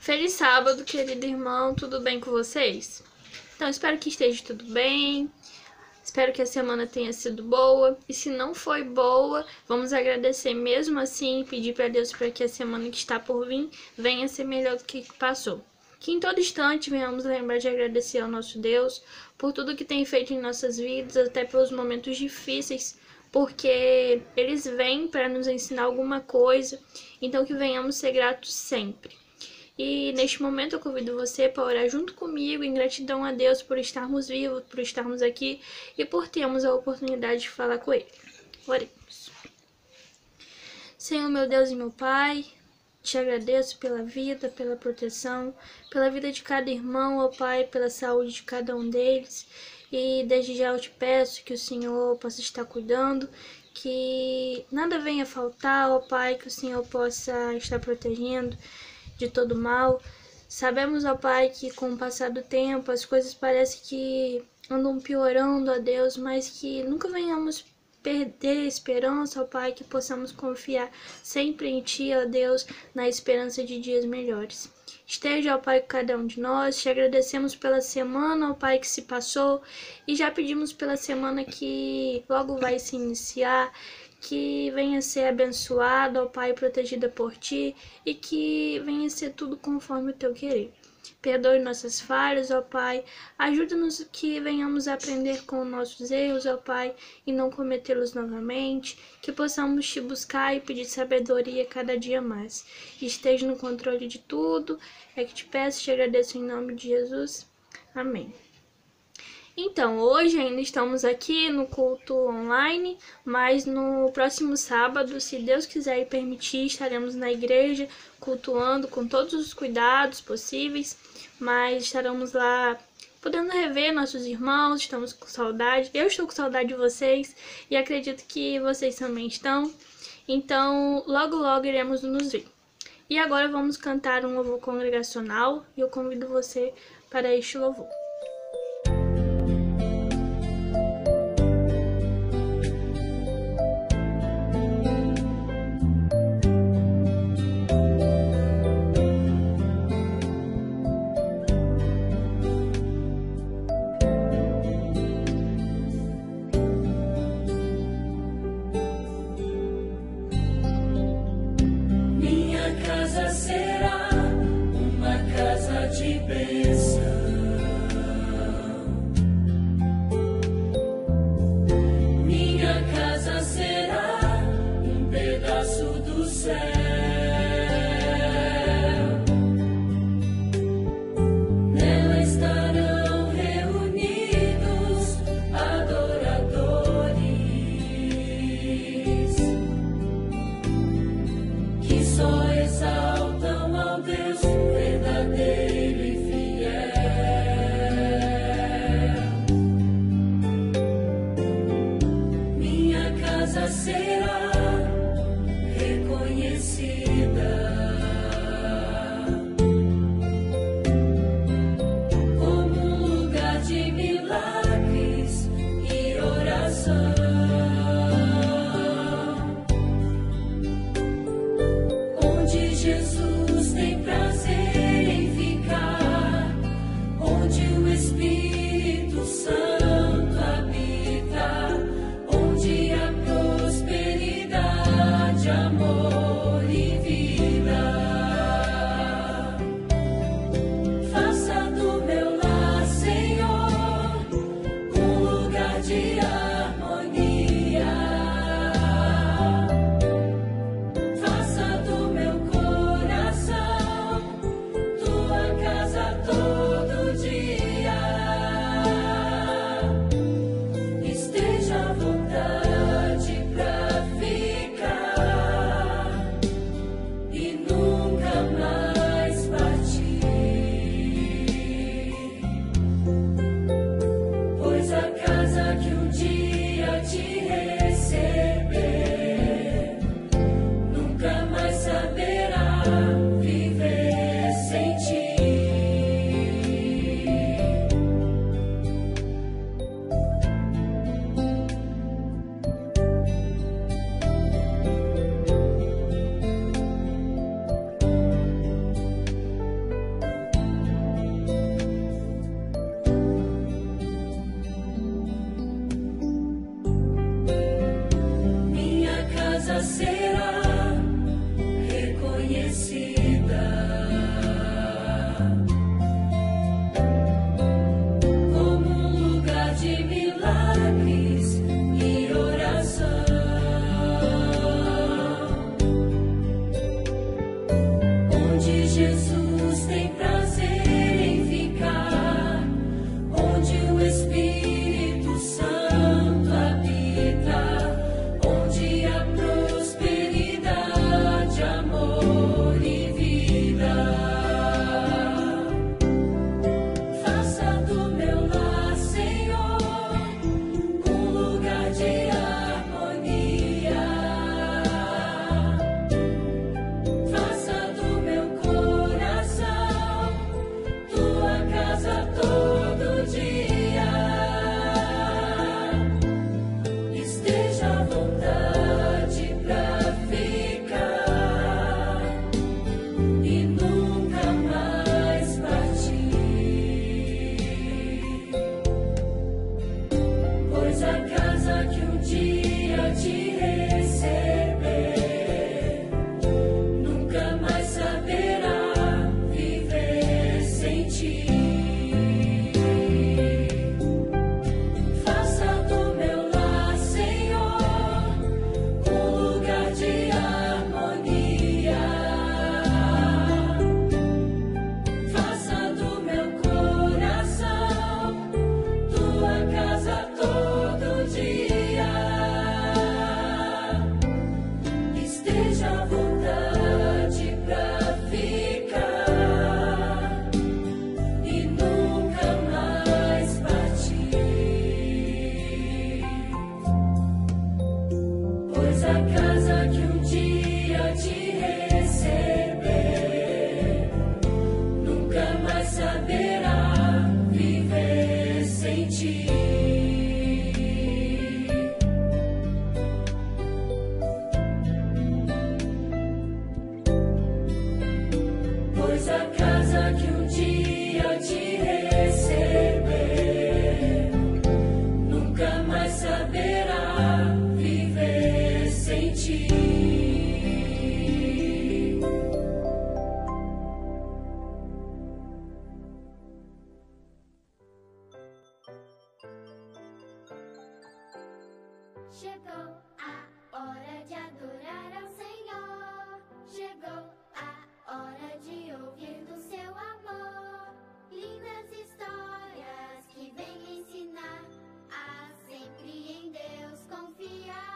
Feliz sábado, querido irmão, tudo bem com vocês? Então, espero que esteja tudo bem, espero que a semana tenha sido boa, e se não foi boa, vamos agradecer mesmo assim e pedir para Deus para que a semana que está por vir venha ser melhor do que passou. Que em todo instante venhamos lembrar de agradecer ao nosso Deus por tudo que tem feito em nossas vidas, até pelos momentos difíceis, porque eles vêm para nos ensinar alguma coisa, então que venhamos ser gratos sempre. E neste momento eu convido você para orar junto comigo em gratidão a Deus por estarmos vivos, por estarmos aqui e por termos a oportunidade de falar com Ele. Oremos. Senhor, meu Deus e meu Pai, te agradeço pela vida, pela proteção, pela vida de cada irmão, ó Pai, pela saúde de cada um deles. E desde já eu te peço que o Senhor possa estar cuidando, que nada venha faltar, ó Pai, que o Senhor possa estar protegendo de todo mal. Sabemos, ó Pai, que com o passar do tempo as coisas parecem que andam piorando, ó Deus, mas que nunca venhamos perder a esperança, ó Pai, que possamos confiar sempre em Ti, ó Deus, na esperança de dias melhores. Esteja, ó Pai, com cada um de nós, te agradecemos pela semana, ó Pai, que se passou, e já pedimos pela semana que logo vai se iniciar, que venha ser abençoada, ó Pai, protegida por Ti, e que venha ser tudo conforme o Teu querer. Perdoe nossas falhas, ó Pai, ajuda-nos que venhamos aprender com nossos erros, ó Pai, e não cometê-los novamente, que possamos Te buscar e pedir sabedoria cada dia mais. Esteja no controle de tudo, é que Te peço e Te agradeço em nome de Jesus. Amém. Então, hoje ainda estamos aqui no culto online, mas no próximo sábado, se Deus quiser e permitir, estaremos na igreja cultuando com todos os cuidados possíveis, mas estaremos lá podendo rever nossos irmãos, estamos com saudade, eu estou com saudade de vocês e acredito que vocês também estão, então logo logo iremos nos ver. E agora vamos cantar um louvor congregacional e eu convido você para este louvor. Será uma casa de bênção. onde Jesus tem prazer em ficar, onde o Espírito Santo habita, onde há prosperidade, amor e vida. Faça do meu lar, Senhor, um lugar de harmonia. Faça do meu coração tua casa todo dia. Esteja à vontade pra ficar e nunca mais partir. Pois a casa que um dia te receber nunca mais saberá viver sem ti. Faça do meu lar, Senhor, um lugar de harmonia. Faça do meu coração tua casa todo dia. Esteja à vontade pra ficar e nunca mais partir. Pois a casa que um dia te receber nunca mais saberá viver sem ti. Pois a casa que um dia te receber nunca mais saberá viver sem ti. Chegou a hora de adorar ao Senhor. Chegou a hora de ouvir do seu amor. Lindas histórias que vêm ensinar a sempre em Deus confiar.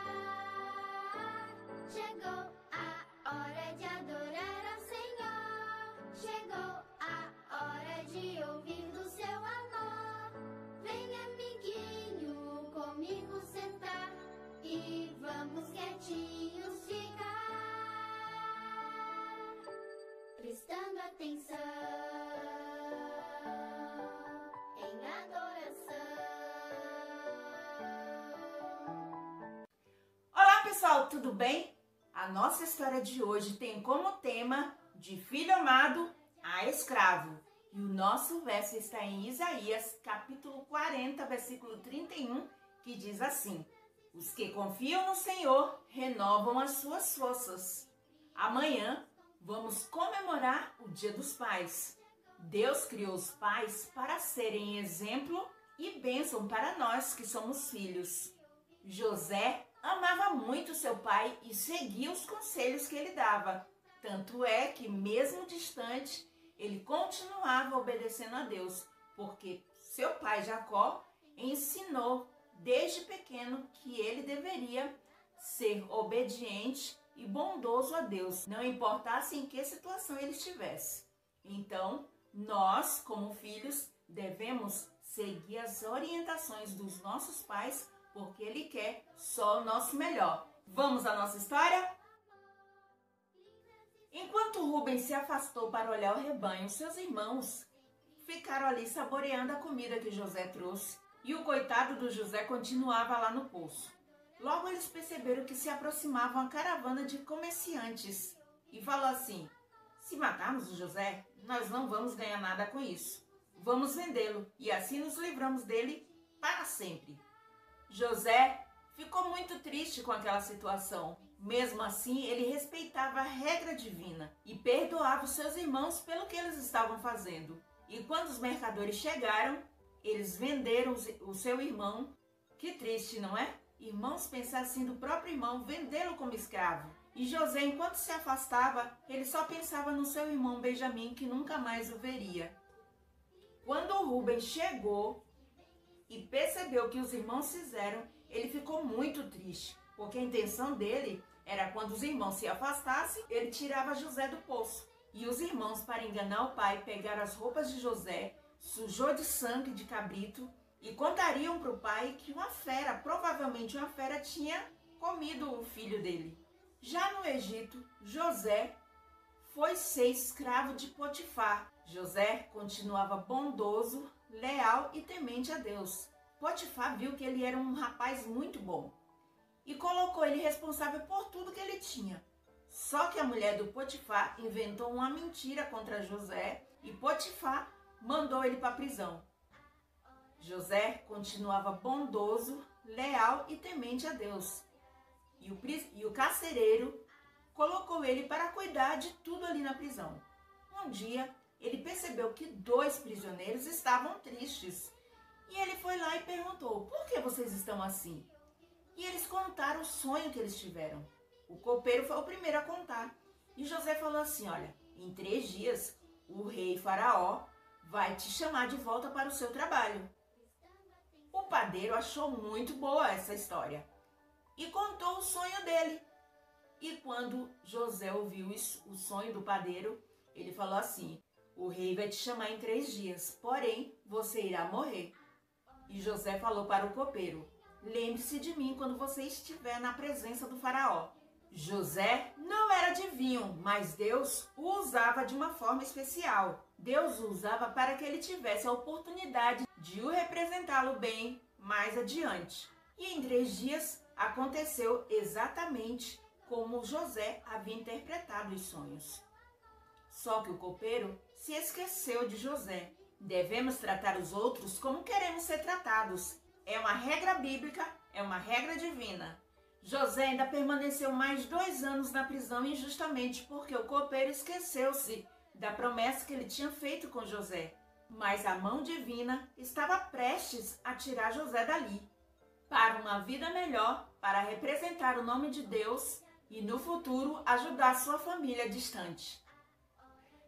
Chegou a hora de adorar ao Senhor. Chegou a hora de ouvir do seu amor. Vem, amiguinho, comigo sentar e vamos quietinhos ficar, prestando atenção em adoração. Olá pessoal, tudo bem? A nossa história de hoje tem como tema de filho amado a escravo. E o nosso verso está em Isaías, capítulo 40, versículo 31, que diz assim: os que confiam no Senhor renovam as suas forças. Amanhã vamos comemorar o Dia dos Pais. Deus criou os pais para serem exemplo e bênção para nós que somos filhos. José amava muito seu pai e seguia os conselhos que ele dava. Tanto é que, mesmo distante, ele continuava obedecendo a Deus, porque seu pai Jacó ensinou desde pequeno que ele deveria ser obediente e bondoso a Deus, não importasse em que situação ele estivesse. Então, nós, como filhos, devemos seguir as orientações dos nossos pais, porque ele quer só o nosso melhor. Vamos à nossa história? Enquanto Rubens se afastou para olhar o rebanho, seus irmãos ficaram ali saboreando a comida que José trouxe. E o coitado do José continuava lá no poço. Logo eles perceberam que se aproximava uma caravana de comerciantes. E falou assim: se matarmos o José, nós não vamos ganhar nada com isso. Vamos vendê-lo e assim nos livramos dele para sempre. José ficou muito triste com aquela situação. Mesmo assim, ele respeitava a regra divina e perdoava os seus irmãos pelo que eles estavam fazendo. E quando os mercadores chegaram, eles venderam o seu irmão. Que triste, não é? Irmãos pensar assim do próprio irmão, vendê-lo como escravo. E José, enquanto se afastava, ele só pensava no seu irmão Benjamim, que nunca mais o veria. Quando Rúben chegou e percebeu o que os irmãos fizeram, ele ficou muito triste, porque a intenção dele era, quando os irmãos se afastassem, ele tirava José do poço. E os irmãos, para enganar o pai, pegaram as roupas de José, sujou de sangue de cabrito e contariam para o pai que uma fera, provavelmente uma fera, tinha comido o filho dele. Já no Egito, José foi ser escravo de Potifar. José continuava bondoso, leal e temente a Deus. Potifar viu que ele era um rapaz muito bom e colocou ele responsável por tudo que ele tinha. Só que a mulher do Potifar inventou uma mentira contra José e Potifar mandou ele para a prisão. José continuava bondoso, leal e temente a Deus. E o carcereiro colocou ele para cuidar de tudo ali na prisão. Um dia, ele percebeu que 2 prisioneiros estavam tristes. E ele foi lá e perguntou: por que vocês estão assim? E eles contaram o sonho que eles tiveram. O copeiro foi o primeiro a contar. E José falou assim: olha, em 3 dias, o rei Faraó vai te chamar de volta para o seu trabalho. O padeiro achou muito boa essa história e contou o sonho dele. E quando José ouviu o sonho do padeiro, ele falou assim: o rei vai te chamar em 3 dias, porém você irá morrer. E José falou para o copeiro: lembre-se de mim quando você estiver na presença do faraó. José não era adivinho, mas Deus o usava de uma forma especial. Deus o usava para que ele tivesse a oportunidade de o representá-lo bem mais adiante. E em 3 dias aconteceu exatamente como José havia interpretado os sonhos. Só que o copeiro se esqueceu de José. Devemos tratar os outros como queremos ser tratados. É uma regra bíblica, é uma regra divina. José ainda permaneceu mais 2 anos na prisão injustamente porque o copeiro esqueceu-se da promessa que ele tinha feito com José. Mas a mão divina estava prestes a tirar José dali, para uma vida melhor, para representar o nome de Deus e no futuro ajudar sua família distante.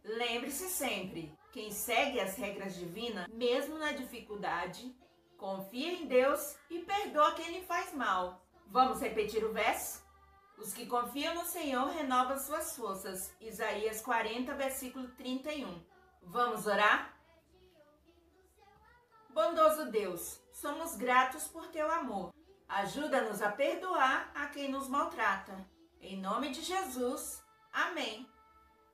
Lembre-se sempre, quem segue as regras divinas, mesmo na dificuldade, confia em Deus e perdoa quem lhe faz mal. Vamos repetir o verso? Os que confiam no Senhor renovam suas forças. Isaías 40, versículo 31. Vamos orar? Bondoso Deus, somos gratos por teu amor. Ajuda-nos a perdoar a quem nos maltrata. Em nome de Jesus, amém.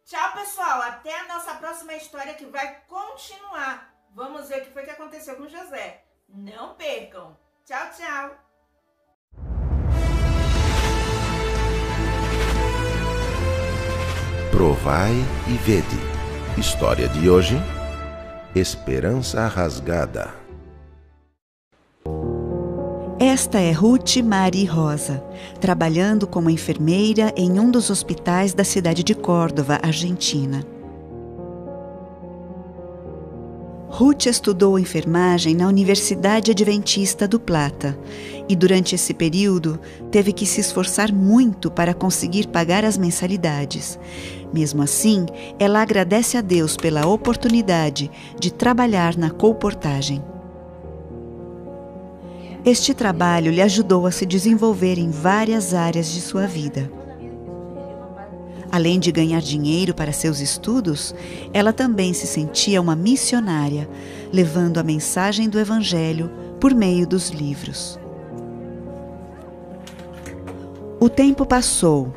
Tchau, pessoal. Até a nossa próxima história que vai continuar. Vamos ver o que foi que aconteceu com José. Não percam. Tchau, tchau. Provai e vede. História de hoje: Esperança rasgada. Esta é Ruth Mari Rosa, trabalhando como enfermeira em um dos hospitais da cidade de Córdoba, Argentina. Ruth estudou enfermagem na Universidade Adventista do Plata e, durante esse período, teve que se esforçar muito para conseguir pagar as mensalidades. Mesmo assim, ela agradece a Deus pela oportunidade de trabalhar na colportagem. Este trabalho lhe ajudou a se desenvolver em várias áreas de sua vida. Além de ganhar dinheiro para seus estudos, ela também se sentia uma missionária, levando a mensagem do Evangelho por meio dos livros. O tempo passou.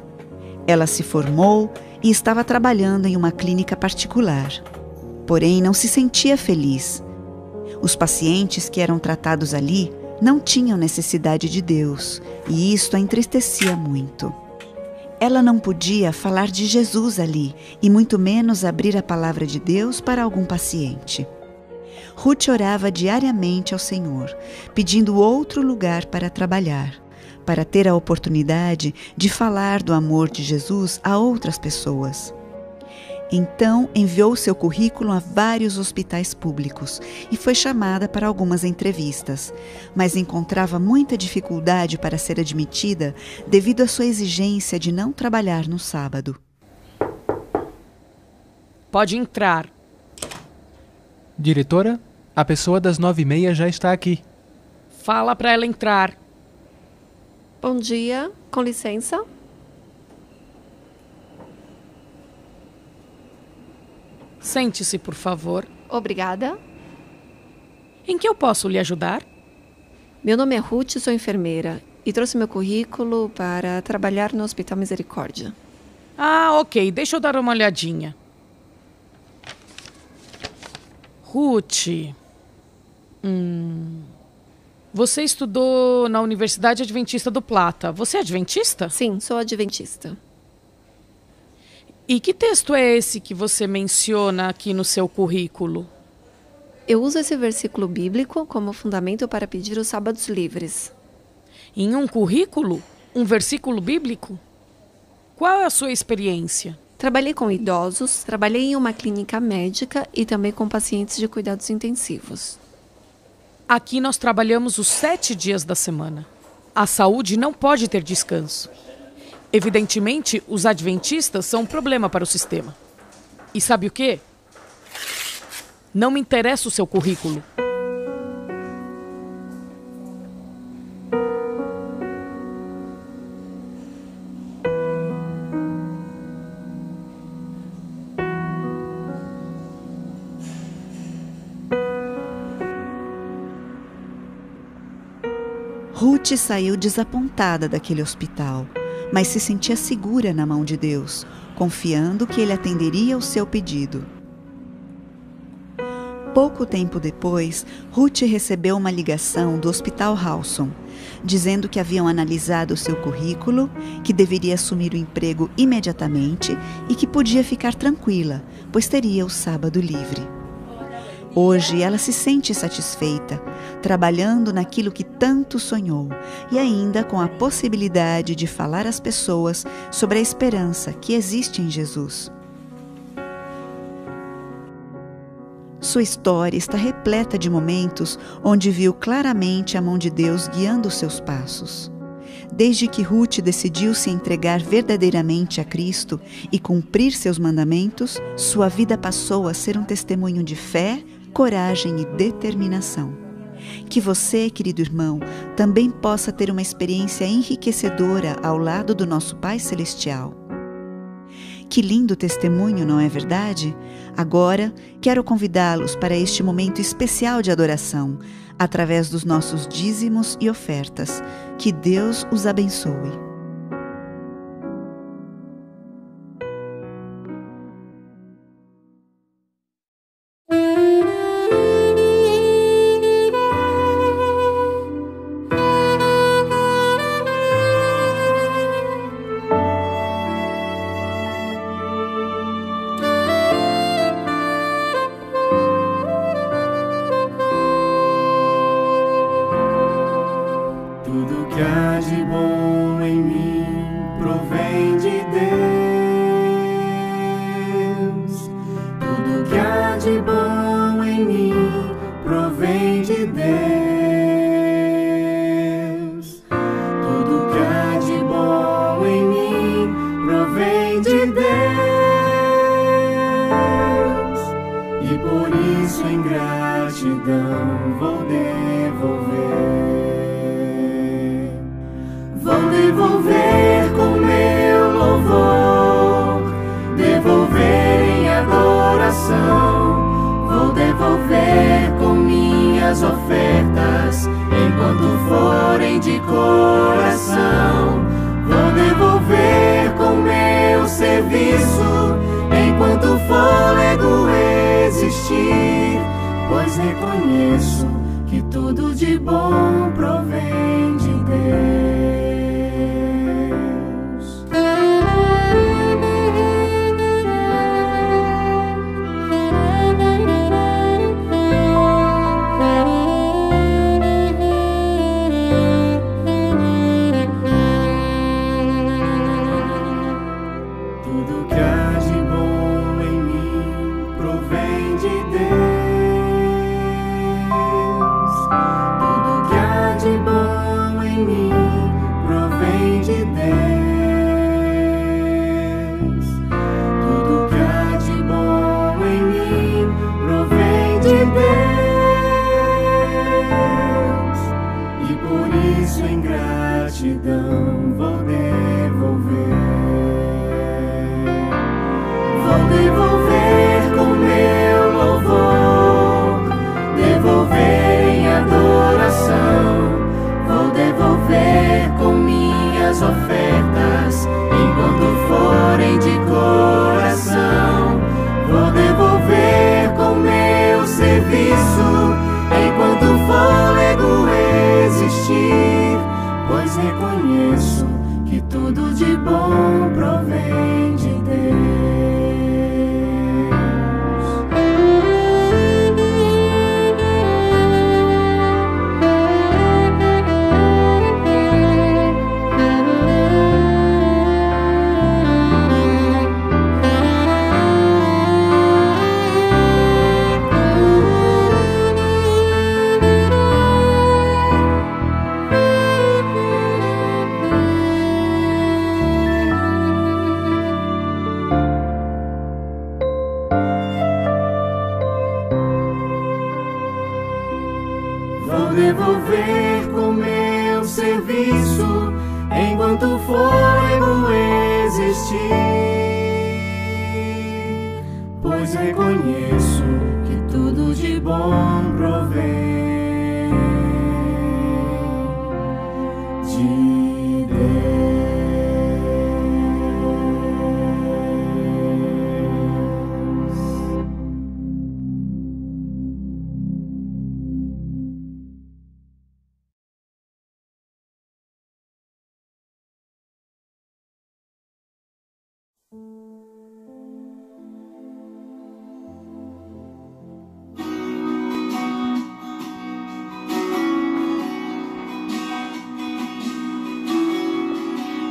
Ela se formou e estava trabalhando em uma clínica particular. Porém, não se sentia feliz. Os pacientes que eram tratados ali não tinham necessidade de Deus, e isto a entristecia muito. Ela não podia falar de Jesus ali, e muito menos abrir a palavra de Deus para algum paciente. Ruth orava diariamente ao Senhor, pedindo outro lugar para trabalhar, para ter a oportunidade de falar do amor de Jesus a outras pessoas. Então enviou seu currículo a vários hospitais públicos e foi chamada para algumas entrevistas, mas encontrava muita dificuldade para ser admitida devido à sua exigência de não trabalhar no sábado. Pode entrar. Diretora, a pessoa das 9h30 já está aqui. Fala para ela entrar. Bom dia, com licença. Sente-se, por favor. Obrigada. Em que eu posso lhe ajudar? Meu nome é Ruth, sou enfermeira e trouxe meu currículo para trabalhar no Hospital Misericórdia. Ah, ok. Deixa eu dar uma olhadinha. Ruth, você estudou na Universidade Adventista do Plata. Você é adventista? Sim, sou adventista. E que texto é esse que você menciona aqui no seu currículo? Eu uso esse versículo bíblico como fundamento para pedir os sábados livres. Em um currículo? Um versículo bíblico? Qual é a sua experiência? Trabalhei com idosos, trabalhei em uma clínica médica e também com pacientes de cuidados intensivos. Aqui nós trabalhamos os 7 dias da semana. A saúde não pode ter descanso. Evidentemente, os adventistas são um problema para o sistema. E sabe o quê? Não me interessa o seu currículo. Ruth saiu desapontada daquele hospital, mas se sentia segura na mão de Deus, confiando que Ele atenderia o seu pedido. Pouco tempo depois, Ruth recebeu uma ligação do Hospital Halson, dizendo que haviam analisado o seu currículo, que deveria assumir o emprego imediatamente e que podia ficar tranquila, pois teria o sábado livre. Hoje ela se sente satisfeita, trabalhando naquilo que tanto sonhou e ainda com a possibilidade de falar às pessoas sobre a esperança que existe em Jesus. Sua história está repleta de momentos onde viu claramente a mão de Deus guiando seus passos. Desde que Ruth decidiu se entregar verdadeiramente a Cristo e cumprir seus mandamentos, sua vida passou a ser um testemunho de fé, coragem e determinação. Que você, querido irmão, também possa ter uma experiência enriquecedora ao lado do nosso Pai Celestial. Que lindo testemunho, não é verdade? Agora, quero convidá-los para este momento especial de adoração, através dos nossos dízimos e ofertas. Que Deus os abençoe. Tudo que há de bom em mim provém de Deus. Tudo que há de bom em mim provém de Deus. Tudo que há de bom em mim provém de Deus. E por isso em gratidão vou devolver. Vou devolver com meu louvor, devolver em adoração. Vou devolver com minhas ofertas, enquanto forem de coração. Vou devolver com meu serviço, enquanto o fôlego existir. Pois reconheço que tudo de bom provém de Deus. Tudo que há de bom em pois reconheço que tudo de bom provém de Deus. Vou devolver com meu serviço enquanto foi bom existir, pois reconheço que tudo de bom provém de Deus.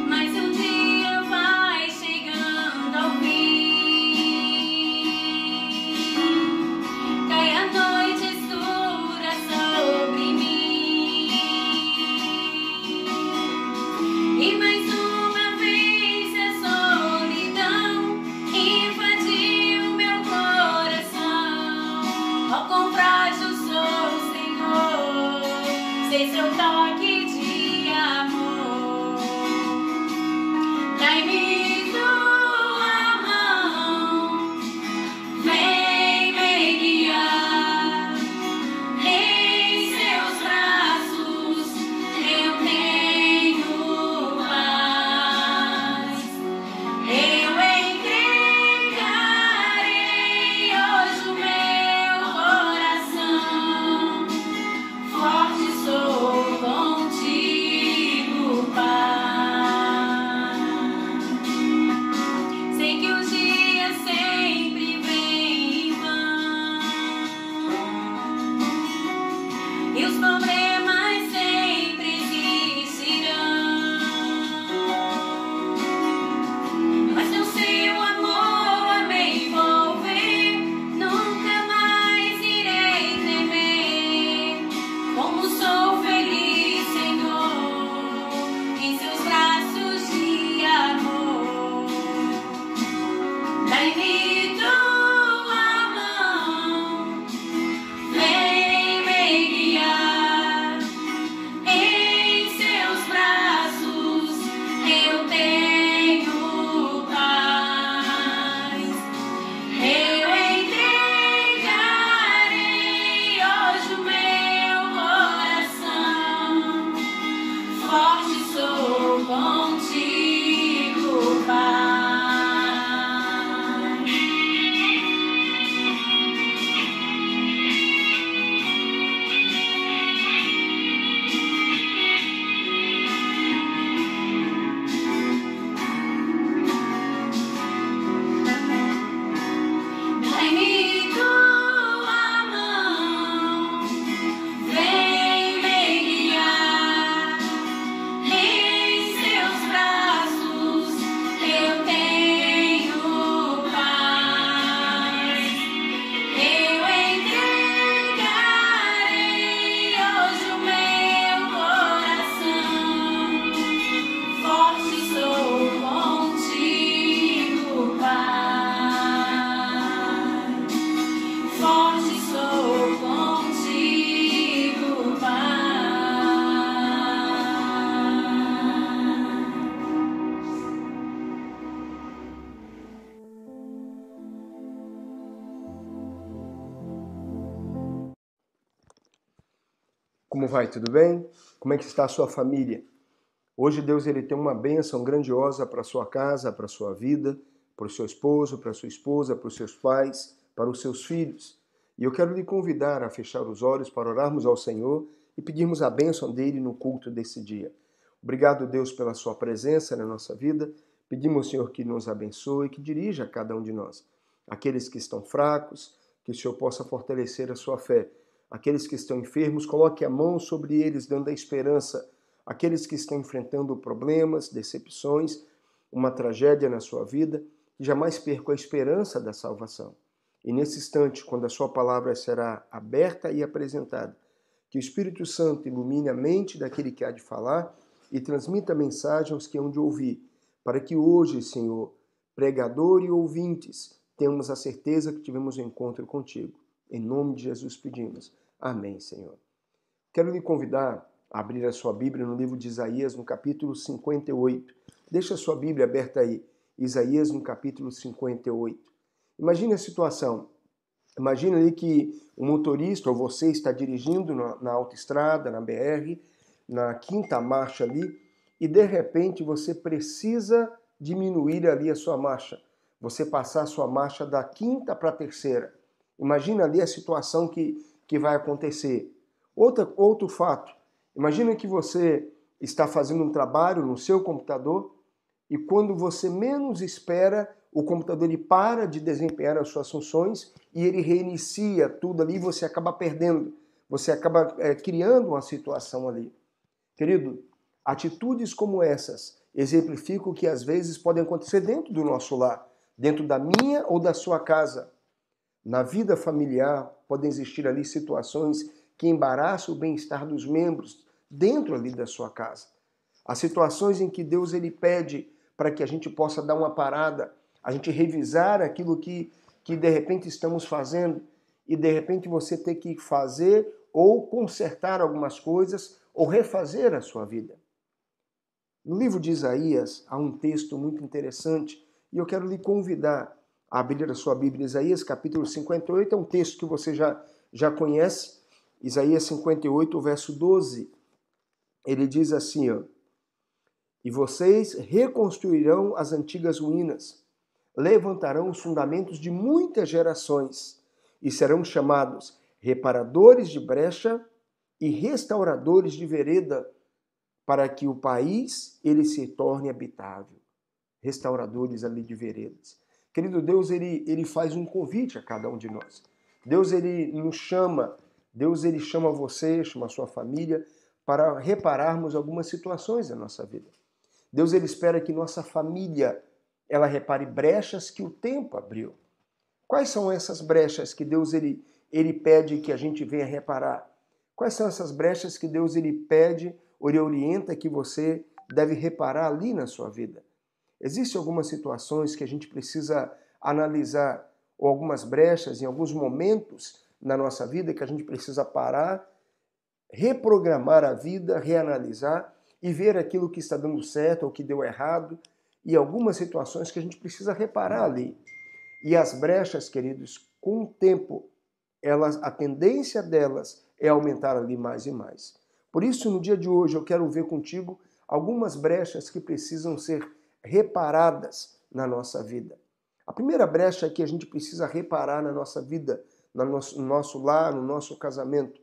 Mas um dia vai chegando ao fim, cai a noite escura sobre mim, e mais uma vez a solidão invadiu meu coração. Ó, quão frágil sou, Senhor, sem seu toque de amor. Dai-me tua mão, vem me guiar. Em seus braços eu tenho paz. Eu entregarei hoje o meu coração. Forte sou contigo, Pai. Sei que os dias sempre vêm em vão, e os problemas sempre existirão, mas teu seu amor a me envolver, nunca mais irei temer. Como sou feliz, Senhor, em seus braços de amor. Dai-me tua mão, vem me guiar. Em seus braços eu tenho paz. Eu entregarei hoje o meu coração. Forte sou contigo, Pai. Dai-me tua mão, vem me guiar. Em seus braços eu tenho paz. Eu entregarei hoje o meu coração. Forte sou contigo, Pai. Forte sou contigo, Pai. Como vai? Tudo bem? Como é que está a sua família? Hoje Deus ele tem uma bênção grandiosa para a sua casa, para a sua vida, para o seu esposo, para a sua esposa, para os seus pais, para os seus filhos. E eu quero lhe convidar a fechar os olhos para orarmos ao Senhor e pedirmos a bênção dele no culto desse dia. Obrigado, Deus, pela sua presença na nossa vida. Pedimos, Senhor, que nos abençoe, que dirija a cada um de nós. Aqueles que estão fracos, que o Senhor possa fortalecer a sua fé. Aqueles que estão enfermos, coloque a mão sobre eles, dando a esperança. Aqueles que estão enfrentando problemas, decepções, uma tragédia na sua vida, que jamais percam a esperança da salvação. E nesse instante, quando a sua palavra será aberta e apresentada, que o Espírito Santo ilumine a mente daquele que há de falar e transmita a mensagem aos que hão de ouvir, para que hoje, Senhor, pregador e ouvintes, tenhamos a certeza que tivemos um encontro contigo. Em nome de Jesus pedimos. Amém, Senhor. Quero lhe convidar a abrir a sua Bíblia no livro de Isaías, no capítulo 58. Deixa a sua Bíblia aberta aí. Isaías, no capítulo 58. Imagine a situação. Imagine ali que o motorista ou você está dirigindo na autoestrada, na BR, na quinta marcha ali, e de repente você precisa diminuir ali a sua marcha. Você passar a sua marcha da quinta para a terceira. Imagina ali a situação que vai acontecer. Outro fato. Imagina que você está fazendo um trabalho no seu computador e quando você menos espera, o computador ele para de desempenhar as suas funções e ele reinicia tudo ali e você acaba perdendo. Você acaba criando uma situação ali. Querido, atitudes como essas exemplificam que às vezes podem acontecer dentro do nosso lar, dentro da minha ou da sua casa. Na vida familiar podem existir ali situações que embaraçam o bem-estar dos membros dentro ali da sua casa. Há situações em que Deus ele pede para que a gente possa dar uma parada, a gente revisar aquilo que de repente estamos fazendo e de repente você ter que fazer ou consertar algumas coisas ou refazer a sua vida. No livro de Isaías há um texto muito interessante e eu quero lhe convidar a abrir a sua Bíblia. Isaías capítulo 58 é um texto que você já conhece. Isaías 58, verso 12. Ele diz assim, ó: E vocês reconstruirão as antigas ruínas, levantarão os fundamentos de muitas gerações e serão chamados reparadores de brecha e restauradores de vereda, para que o país ele se torne habitável. Restauradores ali de veredas. Querido, Deus ele faz um convite a cada um de nós. Deus ele nos chama, Deus ele chama você, chama a sua família para repararmos algumas situações da nossa vida. Deus ele espera que nossa família ela repare brechas que o tempo abriu. Quais são essas brechas que Deus ele pede que a gente venha reparar? Quais são essas brechas que Deus ele pede ou ele orienta que você deve reparar ali na sua vida? Existem algumas situações que a gente precisa analisar, ou algumas brechas em alguns momentos na nossa vida que a gente precisa parar, reprogramar a vida, reanalisar e ver aquilo que está dando certo ou que deu errado e algumas situações que a gente precisa reparar ali. E as brechas, queridos, com o tempo, a tendência delas é aumentar ali mais e mais. Por isso, no dia de hoje, eu quero ver contigo algumas brechas que precisam ser reparadas na nossa vida. A primeira brecha que a gente precisa reparar na nossa vida, no nosso lar, no nosso casamento,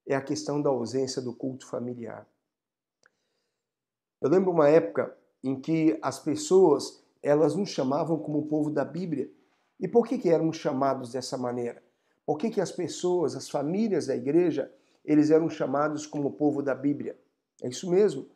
é a questão da ausência do culto familiar. Eu lembro uma época em que as pessoas, elas nos chamavam como o povo da Bíblia. E por que éramos chamados dessa maneira? Por que as pessoas, as famílias da igreja, eles eram chamados como o povo da Bíblia? É isso mesmo,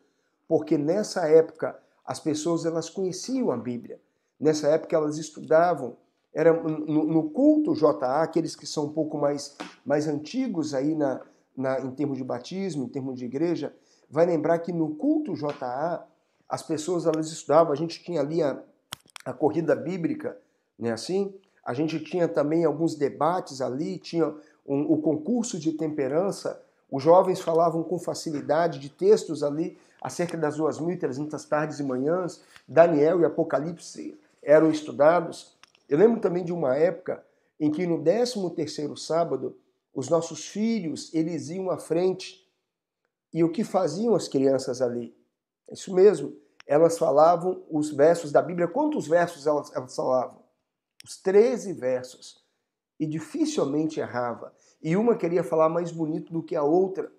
porque nessa época as pessoas elas conheciam a Bíblia. Nessa época elas estudavam. Era no culto JA, aqueles que são um pouco mais antigos aí em termos de batismo, em termos de igreja, vai lembrar que no culto JA as pessoas elas estudavam. A gente tinha ali a corrida bíblica, né, assim? A gente tinha também alguns debates ali, tinha o concurso de temperança. Os jovens falavam com facilidade de textos ali acerca das 2.300 tardes e manhãs. Daniel e Apocalipse eram estudados. Eu lembro também de uma época em que no 13º sábado, os nossos filhos, eles iam à frente. E o que faziam as crianças ali? É isso mesmo, elas falavam os versos da Bíblia. Quantos versos elas falavam? Os 13 versos. E dificilmente errava. E uma queria falar mais bonito do que a outra.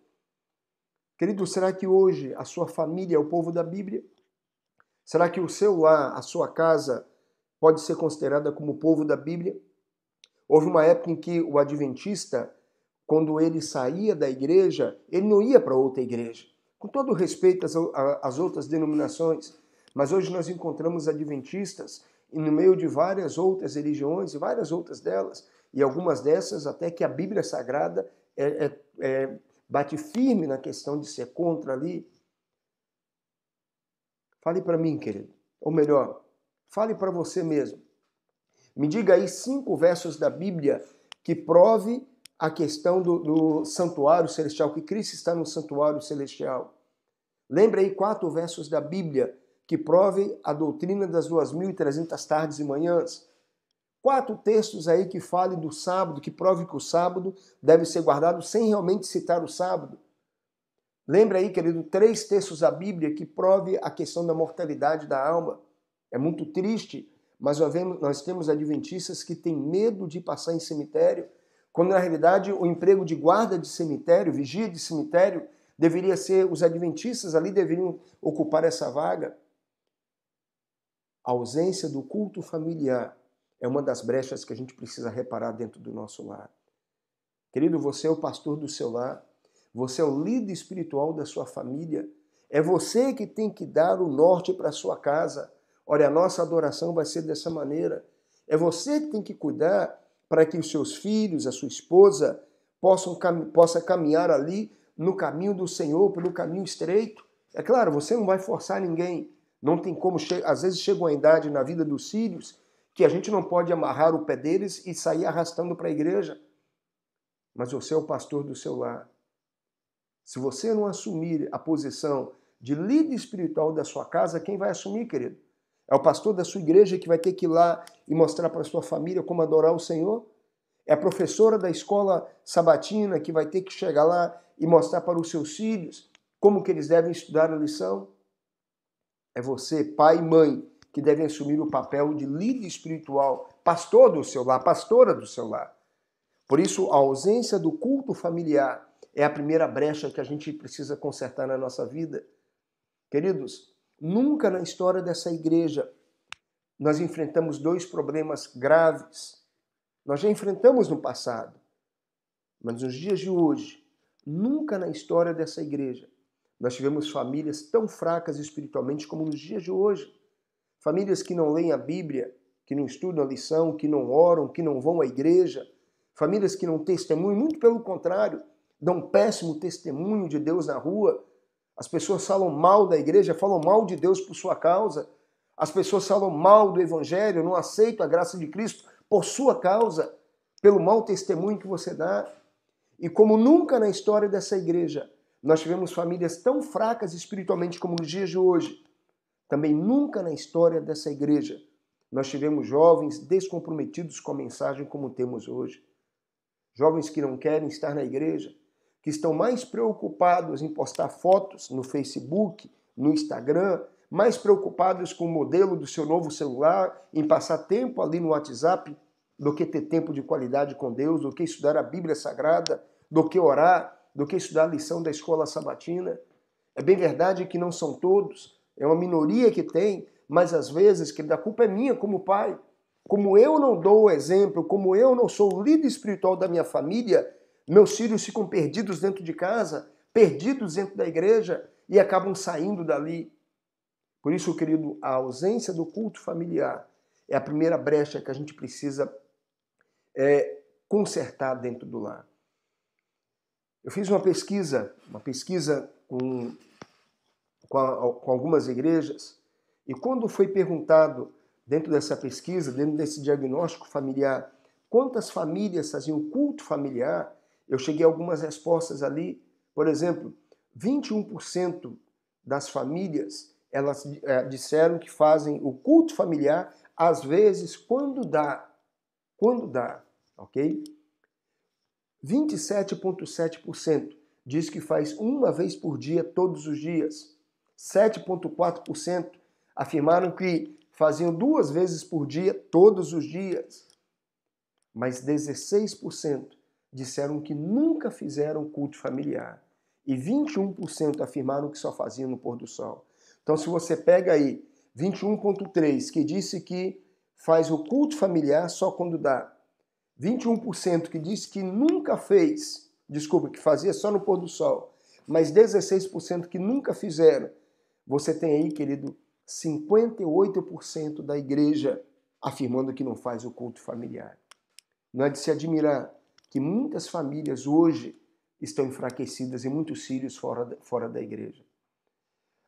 Querido, será que hoje a sua família é o povo da Bíblia? Será que o seu lar, a sua casa, pode ser considerada como o povo da Bíblia? Houve uma época em que o adventista, quando ele saía da igreja, ele não ia para outra igreja. Com todo respeito às outras denominações, mas hoje nós encontramos adventistas e no meio de várias outras religiões e várias outras delas, e algumas dessas até que a Bíblia Sagrada bate firme na questão de ser contra ali. Fale para mim, querido. Ou melhor, fale para você mesmo. Me diga aí 5 versos da Bíblia que prove a questão do santuário celestial, que Cristo está no santuário celestial. Lembre aí 4 versos da Bíblia que prove a doutrina das 2.300 tardes e manhãs. 4 textos aí que falem do sábado, que prove que o sábado deve ser guardado sem realmente citar o sábado. Lembra aí, querido, 3 textos da Bíblia que prove a questão da mortalidade da alma. É muito triste, mas nós temos adventistas que têm medo de passar em cemitério, quando na realidade o emprego de guarda de cemitério, vigia de cemitério, deveria ser, os adventistas ali deveriam ocupar essa vaga. A ausência do culto familiar é uma das brechas que a gente precisa reparar dentro do nosso lar. Querido, você é o pastor do seu lar, você é o líder espiritual da sua família, é você que tem que dar o norte para a sua casa. Olha, a nossa adoração vai ser dessa maneira. É você que tem que cuidar para que os seus filhos, a sua esposa, possa caminhar ali no caminho do Senhor, pelo caminho estreito. É claro, você não vai forçar ninguém. Não tem como, às vezes chega uma idade na vida dos filhos que a gente não pode amarrar o pé deles e sair arrastando para a igreja. Mas você é o pastor do seu lar. Se você não assumir a posição de líder espiritual da sua casa, quem vai assumir, querido? É o pastor da sua igreja que vai ter que ir lá e mostrar para a sua família como adorar o Senhor? É a professora da escola sabatina que vai ter que chegar lá e mostrar para os seus filhos como que eles devem estudar a lição? É você, pai e mãe, que devem assumir o papel de líder espiritual, pastor do seu lar, pastora do seu lar. Por isso, a ausência do culto familiar é a primeira brecha que a gente precisa consertar na nossa vida. Queridos, nunca na história dessa igreja nós enfrentamos 2 problemas graves. Nós já enfrentamos no passado, mas nos dias de hoje, nunca na história dessa igreja nós tivemos famílias tão fracas espiritualmente como nos dias de hoje. Famílias que não leem a Bíblia, que não estudam a lição, que não oram, que não vão à igreja. Famílias que não testemunham, muito pelo contrário, dão um péssimo testemunho de Deus na rua. As pessoas falam mal da igreja, falam mal de Deus por sua causa. As pessoas falam mal do Evangelho, não aceitam a graça de Cristo por sua causa, pelo mau testemunho que você dá. E como nunca na história dessa igreja nós tivemos famílias tão fracas espiritualmente como nos dias de hoje, também nunca na história dessa igreja nós tivemos jovens descomprometidos com a mensagem como temos hoje. Jovens que não querem estar na igreja, que estão mais preocupados em postar fotos no Facebook, no Instagram, mais preocupados com o modelo do seu novo celular, em passar tempo ali no WhatsApp, do que ter tempo de qualidade com Deus, do que estudar a Bíblia Sagrada, do que orar, do que estudar a lição da escola sabatina. É bem verdade que não são todos, é uma minoria que tem, mas às vezes que a culpa é minha como pai. Como eu não dou o exemplo, como eu não sou o líder espiritual da minha família, meus filhos ficam perdidos dentro de casa, perdidos dentro da igreja e acabam saindo dali. Por isso, querido, a ausência do culto familiar é a primeira brecha que a gente precisa consertar dentro do lar. Eu fiz uma pesquisa com algumas igrejas, e quando foi perguntado dentro dessa pesquisa, dentro desse diagnóstico familiar, quantas famílias faziam culto familiar, eu cheguei a algumas respostas ali. Por exemplo, 21% das famílias, elas disseram que fazem o culto familiar, às vezes, quando dá, ok? 27,7% diz que faz uma vez por dia, todos os dias. 7,4% afirmaram que faziam 2 vezes por dia, todos os dias. Mas 16% disseram que nunca fizeram culto familiar. e 21% afirmaram que só faziam no pôr do sol. Então, se você pega aí 21,3%, que disse que faz o culto familiar só quando dá, 21% que disse que nunca fez, que fazia só no pôr do sol, mas 16% que nunca fizeram, você tem aí, querido, 58% da igreja afirmando que não faz o culto familiar. Não é de se admirar que muitas famílias hoje estão enfraquecidas e muitos filhos fora da igreja.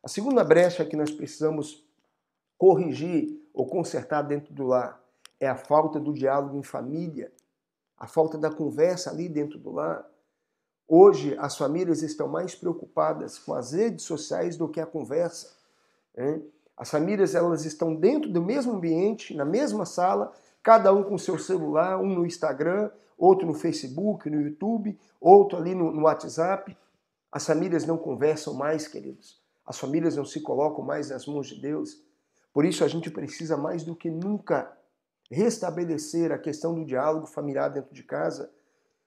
A segunda brecha que nós precisamos corrigir ou consertar dentro do lar é a falta do diálogo em família, a falta da conversa ali dentro do lar. Hoje, as famílias estão mais preocupadas com as redes sociais do que a conversa. As famílias, elas estão dentro do mesmo ambiente, na mesma sala, cada um com seu celular, um no Instagram, outro no Facebook, no YouTube, outro ali no WhatsApp. As famílias não conversam mais, queridos. As famílias não se colocam mais nas mãos de Deus. Por isso, a gente precisa mais do que nunca restabelecer a questão do diálogo familiar dentro de casa.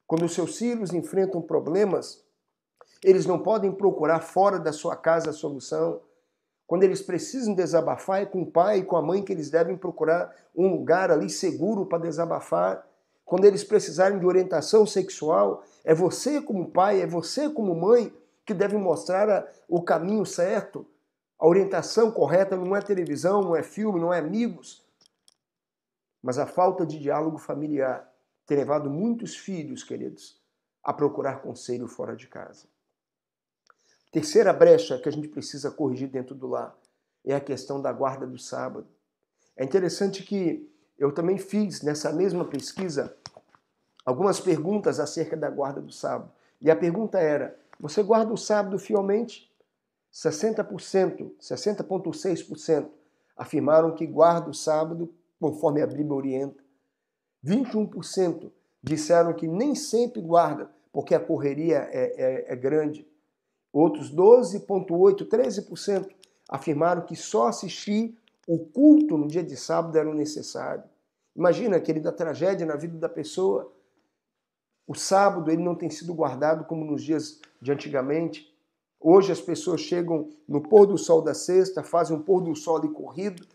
Quando os seus filhos enfrentam problemas, eles não podem procurar fora da sua casa a solução. Quando eles precisam desabafar, é com o pai e com a mãe que eles devem procurar um lugar ali seguro para desabafar. Quando eles precisarem de orientação sexual, é você como pai, é você como mãe que deve mostrar o caminho certo. A orientação correta não é televisão, não é filme, não é amigos. Mas a falta de diálogo familiar tem levado muitos filhos, queridos, a procurar conselho fora de casa. Terceira brecha que a gente precisa corrigir dentro do lar é a questão da guarda do sábado. É interessante que eu também fiz nessa mesma pesquisa algumas perguntas acerca da guarda do sábado. E a pergunta era: você guarda o sábado fielmente? 60,6% afirmaram que guarda o sábado conforme a Bíblia orienta. 21% disseram que nem sempre guarda, porque a correria é grande. Outros 12,8%, 13% afirmaram que só assistir o culto no dia de sábado era o necessário. Imagina, querida, a tragédia na vida da pessoa. O sábado ele não tem sido guardado como nos dias de antigamente. Hoje as pessoas chegam no pôr do sol da sexta, fazem um pôr do sol ali corrido.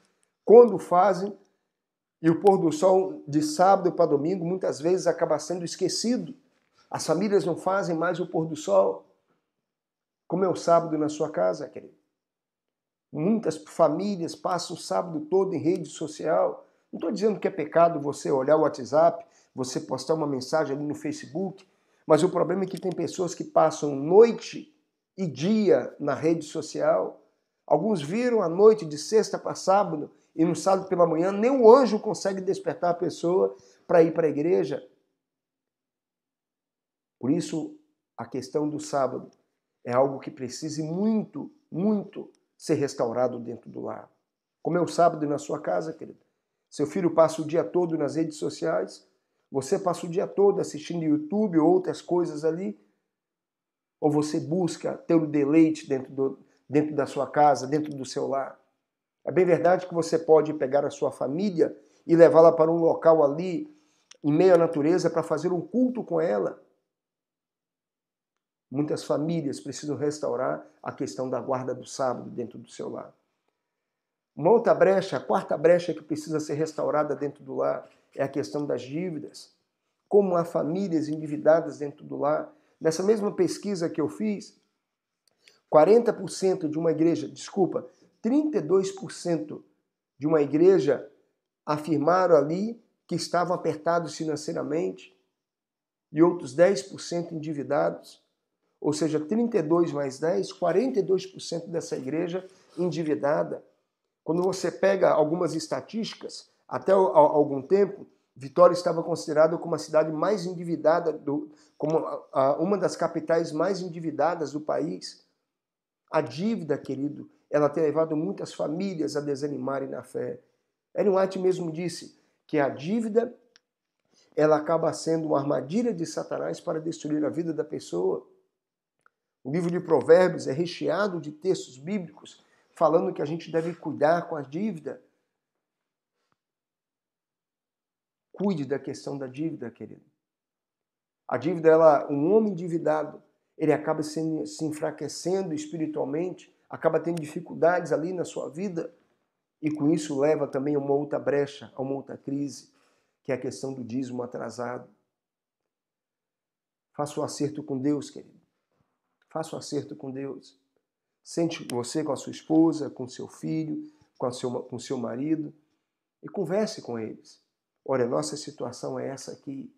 Quando fazem, e o pôr do sol de sábado para domingo muitas vezes acaba sendo esquecido. As famílias não fazem mais o pôr do sol. Como é o sábado na sua casa, querido? Muitas famílias passam o sábado todo em rede social. Não estou dizendo que é pecado você olhar o WhatsApp, você postar uma mensagem ali no Facebook, mas o problema é que tem pessoas que passam noite e dia na rede social. Alguns viram a noite de sexta para sábado e no sábado pela manhã nem o anjo consegue despertar a pessoa para ir para a igreja. Por isso, a questão do sábado é algo que precisa muito, muito ser restaurado dentro do lar. Como é o sábado na sua casa, querido? Seu filho passa o dia todo nas redes sociais, você passa o dia todo assistindo YouTube ou outras coisas ali, ou você busca ter o deleite dentro da sua casa, dentro do seu lar? É bem verdade que você pode pegar a sua família e levá-la para um local ali, em meio à natureza, para fazer um culto com ela. Muitas famílias precisam restaurar a questão da guarda do sábado dentro do seu lar. Uma outra brecha, a quarta brecha que precisa ser restaurada dentro do lar é a questão das dívidas. Como há famílias endividadas dentro do lar. Nessa mesma pesquisa que eu fiz, 32% de uma igreja afirmaram ali que estavam apertados financeiramente e outros 10% endividados. Ou seja, 32 mais 10, 42% dessa igreja endividada. Quando você pega algumas estatísticas, até algum tempo, Vitória estava considerada como a cidade mais endividada, como uma das capitais mais endividadas do país. A dívida, querido, ela tem levado muitas famílias a desanimarem na fé. Ellen White mesmo disse que a dívida ela acaba sendo uma armadilha de Satanás para destruir a vida da pessoa. O livro de Provérbios é recheado de textos bíblicos falando que a gente deve cuidar com a dívida. Cuide da questão da dívida, querido. A dívida, um homem endividado, ele acaba se enfraquecendo espiritualmente, acaba tendo dificuldades ali na sua vida, e com isso leva também a uma outra brecha, a uma outra crise, que é a questão do dízimo atrasado. Faça o acerto com Deus, querido. Faça o acerto com Deus. Sente você com a sua esposa, com seu filho, com seu marido, e converse com eles. Olha, nossa situação é essa aqui.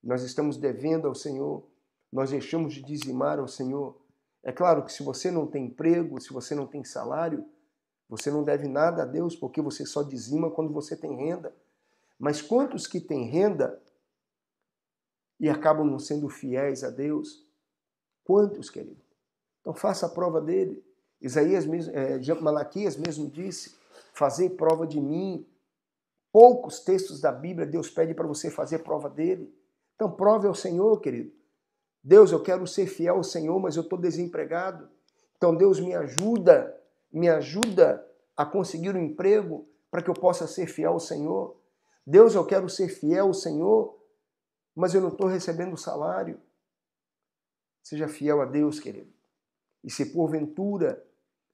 Nós estamos devendo ao Senhor. Nós deixamos de dizimar ao Senhor. É claro que se você não tem emprego, se você não tem salário, você não deve nada a Deus, porque você só dizima quando você tem renda. Mas quantos que têm renda e acabam não sendo fiéis a Deus? Quantos, querido? Então faça a prova dele. Malaquias mesmo disse, fazei prova de mim. Poucos textos da Bíblia Deus pede para você fazer prova dele. Então prove ao Senhor, querido. Deus, eu quero ser fiel ao Senhor, mas eu estou desempregado. Então Deus me ajuda a conseguir um emprego para que eu possa ser fiel ao Senhor. Deus, eu quero ser fiel ao Senhor, mas eu não estou recebendo salário. Seja fiel a Deus, querido. E se porventura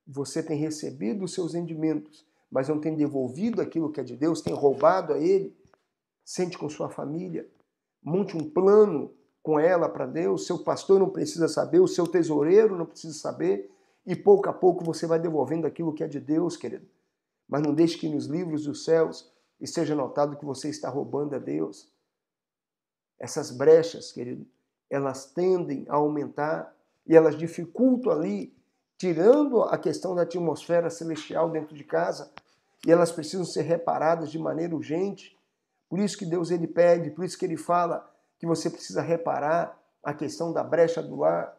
você tem recebido os seus rendimentos, mas não tem devolvido aquilo que é de Deus, tem roubado a Ele, sente com sua família, monte um plano com ela para Deus, seu pastor não precisa saber, o seu tesoureiro não precisa saber, e pouco a pouco você vai devolvendo aquilo que é de Deus, querido. Mas não deixe que nos livros dos céus esteja notado que você está roubando a Deus. Essas brechas, querido, elas tendem a aumentar e elas dificultam ali, tirando a questão da atmosfera celestial dentro de casa, e elas precisam ser reparadas de maneira urgente. Por isso que Deus ele pede, por isso que ele fala que você precisa reparar a questão da brecha do lar.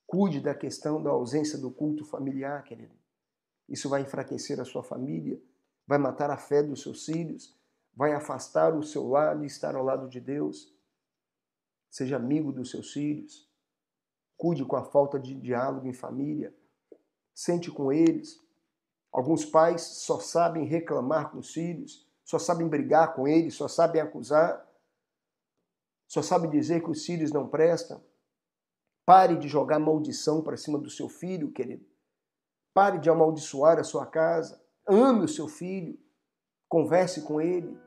Cuide da questão da ausência do culto familiar, querido. Isso vai enfraquecer a sua família, vai matar a fé dos seus filhos, vai afastar o seu lar de estar ao lado de Deus. Seja amigo dos seus filhos. Cuide com a falta de diálogo em família. Sente com eles. Alguns pais só sabem reclamar com os filhos, só sabem brigar com eles, só sabem acusar, só sabem dizer que os filhos não prestam. Pare de jogar maldição para cima do seu filho, querido. Pare de amaldiçoar a sua casa. Ame o seu filho. Converse com ele.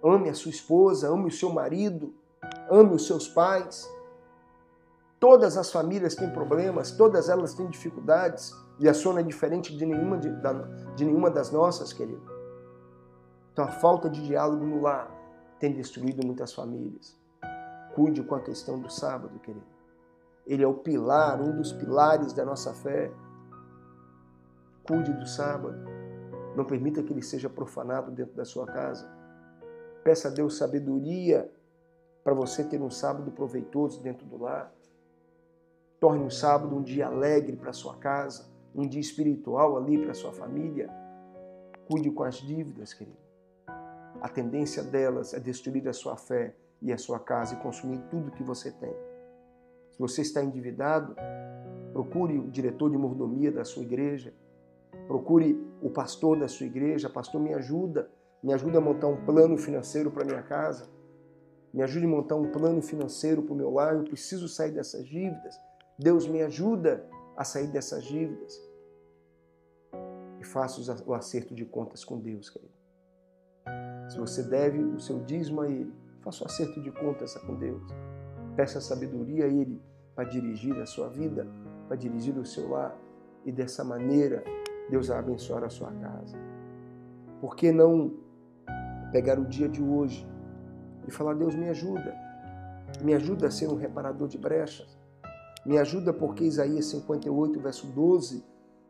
Ame a sua esposa, ame o seu marido, ame os seus pais. Todas as famílias têm problemas, todas elas têm dificuldades, e a sua não é diferente de nenhuma das nossas, querido. Então a falta de diálogo no lar tem destruído muitas famílias. Cuide com a questão do sábado, querido. Ele é o pilar, um dos pilares da nossa fé. Cuide do sábado. Não permita que ele seja profanado dentro da sua casa. Peça a Deus sabedoria para você ter um sábado proveitoso dentro do lar. Torne o sábado um dia alegre para a sua casa, um dia espiritual ali para a sua família. Cuide com as dívidas, querido. A tendência delas é destruir a sua fé e a sua casa e consumir tudo que você tem. Se você está endividado, procure o diretor de mordomia da sua igreja, procure o pastor da sua igreja. Pastor, me ajuda a montar um plano financeiro para minha casa, me ajude a montar um plano financeiro para o meu lar, eu preciso sair dessas dívidas. Deus me ajuda a sair dessas dívidas. E faça o acerto de contas com Deus, querido. Se você deve o seu dízimo a Ele, faça o acerto de contas com Deus. Peça sabedoria a Ele para dirigir a sua vida, para dirigir o seu lar. E dessa maneira, Deus vai abençoar a sua casa. Por que não pegar o dia de hoje e falar: Deus, me ajuda a ser um reparador de brechas. Me ajuda porque Isaías 58, verso 12,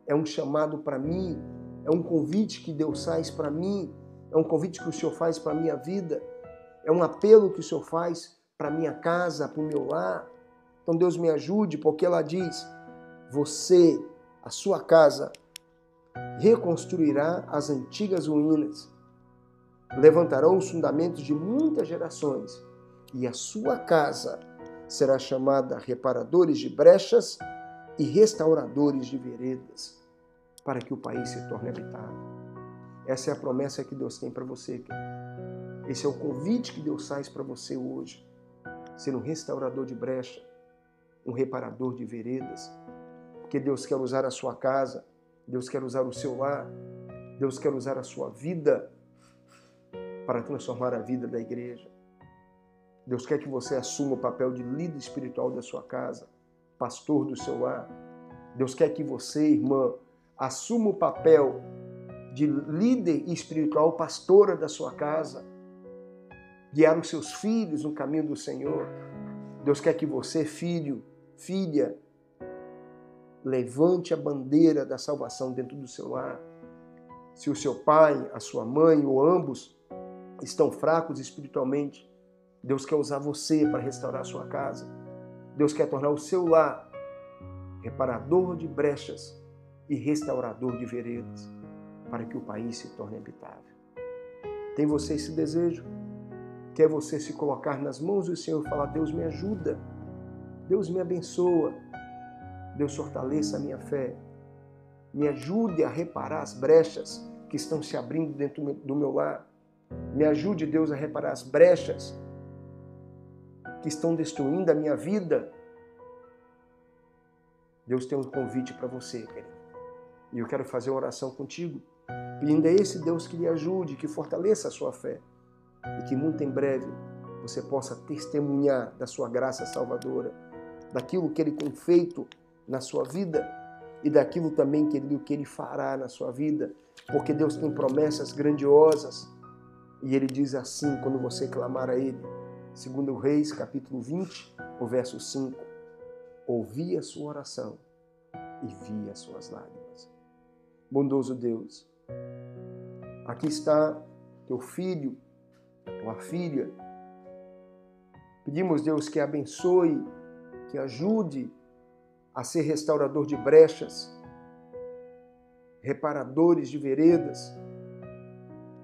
é um chamado para mim, é um convite que Deus faz para mim, é um convite que o Senhor faz para a minha vida, é um apelo que o Senhor faz para a minha casa, para o meu lar. Então Deus me ajude, porque ela diz: você, a sua casa, reconstruirá as antigas ruínas, levantarão os fundamentos de muitas gerações, e a sua casa será chamada reparadores de brechas e restauradores de veredas, para que o país se torne habitável. Essa é a promessa que Deus tem para você, querido. Esse é o convite que Deus faz para você hoje, ser um restaurador de brecha, um reparador de veredas. Porque Deus quer usar a sua casa, Deus quer usar o seu lar, Deus quer usar a sua vida para transformar a vida da igreja. Deus quer que você assuma o papel de líder espiritual da sua casa, pastor do seu lar. Deus quer que você, irmã, assuma o papel de líder espiritual, pastora da sua casa, guiar os seus filhos no caminho do Senhor. Deus quer que você, filho, filha, levante a bandeira da salvação dentro do seu lar. Se o seu pai, a sua mãe ou ambos estão fracos espiritualmente, Deus quer usar você para restaurar a sua casa. Deus quer tornar o seu lar reparador de brechas e restaurador de veredas, para que o país se torne habitável. Tem você esse desejo? Quer você se colocar nas mãos do Senhor e falar: Deus me ajuda, Deus me abençoa, Deus fortaleça a minha fé, me ajude a reparar as brechas que estão se abrindo dentro do meu lar, me ajude, Deus, a reparar as brechas que estão destruindo a minha vida. Deus tem um convite para você, querido. E eu quero fazer uma oração contigo, pedindo a esse Deus que lhe ajude, que fortaleça a sua fé e que muito em breve você possa testemunhar da sua graça salvadora, daquilo que Ele tem feito na sua vida e daquilo também, querido, que Ele fará na sua vida, porque Deus tem promessas grandiosas e Ele diz assim quando você clamar a Ele. Segundo Reis, capítulo 20, o verso 5. Ouvi a sua oração e vi as suas lágrimas. Bondoso Deus, aqui está teu filho, a tua filha. Pedimos, Deus, que abençoe, que ajude a ser restaurador de brechas, reparadores de veredas.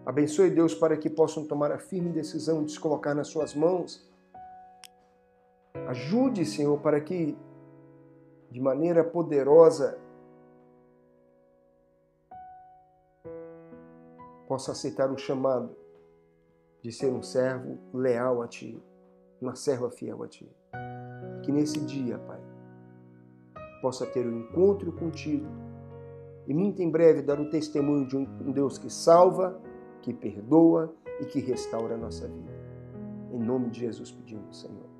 Abençoe, Deus, para que possam tomar a firme decisão de se colocar nas suas mãos. Ajude, Senhor, para que, de maneira poderosa, possa aceitar o chamado de ser um servo leal a Ti, uma serva fiel a Ti. Que nesse dia, Pai, possa ter um encontro contigo e muito em breve dar o testemunho de um Deus que salva, que perdoa e que restaura a nossa vida. Em nome de Jesus pedimos, Senhor.